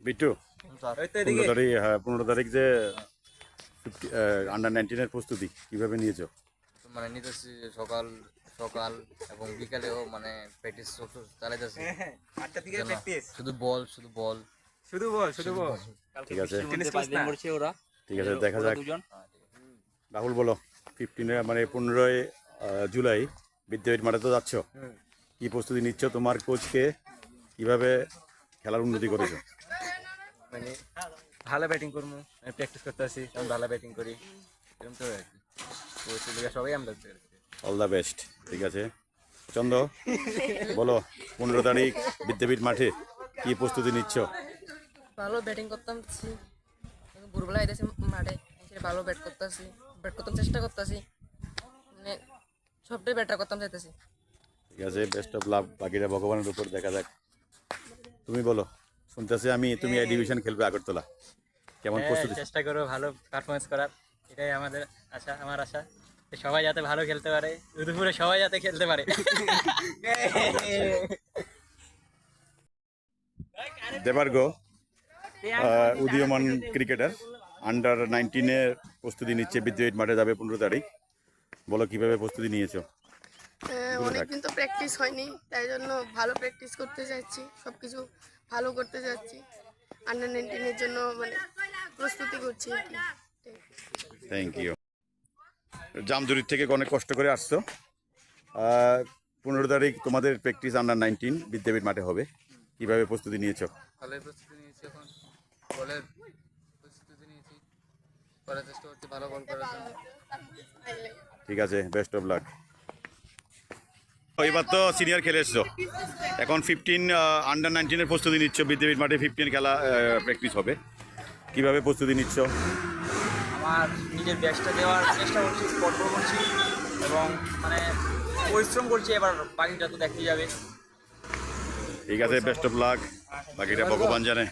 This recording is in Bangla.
বিট্টু 15 তারিখ, হ্যাঁ 15 তারিখ যে আন্ডার-19-এর প্রস্তুতি কিভাবে নিয়েছো? মানে নিতেছি সকাল সকাল এবং বিকালেও মানে প্র্যাকটিস চালাইতেছি। 8টা থেকে প্র্যাকটিস, শুধু বল শুধু বল শুধু বল শুধু বল। ঠিক আছে টেনিস ক্লাস না ওরা ঠিক আছে, দেখা যাক। দুজন রাহুল বলো, 15 মানে 15 জুলাই বিদ্যাপীঠ মাঠে তো যাচ্ছ, কি প্রস্তুতি নিচ্ছ? তোমার কোচকে কিভাবে খেলার উন্নতি করেছো? মানে ভালো ব্যাটিং করবো, আমি প্র্যাকটিস করতে আসি, আমি ভালো ব্যাটিং করি, এরকম তো আর কি। কোচ লিগা সবাই আমরা অল দ্য বেস্ট। ঠিক আছে চন্দ্র বলো, 15 তারিখ বিদ্যাপীঠ মাঠে কি প্রস্তুতি নিচ্ছ? ভালো ব্যাটিং করতাম, ভোরবেলা আইতেছি মাঠে এসে ভালো ব্যাট করতাম চেষ্টা করতেছি, মানে সবটাই ব্যাটার করতাম চাইতেছি। ঠিক আছে, বেস্ট অফ লাভ, বাকিটা ভগবানের উপর, দেখা যাক। তুমি বলো, শুনতেছি আমি তুমি এই ডিভিশন খেলবে আগরতলা, কেমন প্রস্তুতি? চেষ্টা করবো ভালো পারফরমেন্স করার, এটাই আমাদের আশা, আমার আশা সবাই যাতে ভালো খেলতে পারে, উদয়পুরে সবাই যাতে খেলতে পারে। দেবার্গ উদীয়মান ক্রিকেটার, আন্ডার-19-এর প্রস্তুতি নিচ্ছে, বিদ্যাপীঠ মাঠে যাবে 15 তারিখ। বলো কিভাবে প্রস্তুতি নিয়েছো? অনেকদিন তো প্র্যাকটিস হয়নি, তাই জন্য ভালো প্র্যাকটিস করতে চাচ্ছি, সব কিছু ভালো করতে চাচ্ছি, আন্ডার-19-এর জন্য মানে প্রস্তুতি করছি আর কি। Thank you. জামজুরির থেকে অনেক কষ্ট করে আসছো, 15 তারিখ তোমাদের প্র্যাকটিস আন্ডার-19 বিদ্যাপীঠ মাঠে হবে, কিভাবে প্রস্তুতি নিয়েছো? ভালোই প্রস্তুতি নিয়েছি, এখন বলের প্রস্তুতি নিয়েছি, করার চেষ্টা করছি ভালো বল করার জন্য। ঠিক আছে, বেস্ট অফ লাক। এবার তো সিনিয়র খেলে এসছো, এখন 15 আন্ডার-19-এর প্রস্তুতি নিচ্ছ, বিদ্যাপীঠ মাঠে 15 খেলা প্র্যাকটিস হবে, কিভাবে প্রস্তুতি নিচ্ছ? আমার নিজের ব্যাচটা দেওয়ার চেষ্টা করছি, কঠোর করছি এবং মানে পরিশ্রম করছি, এবার বাকিটা তো দেখতে যাবে। ঠিক আছে, বেস্ট অফ লাক, বাকিটা ভগবান জানে।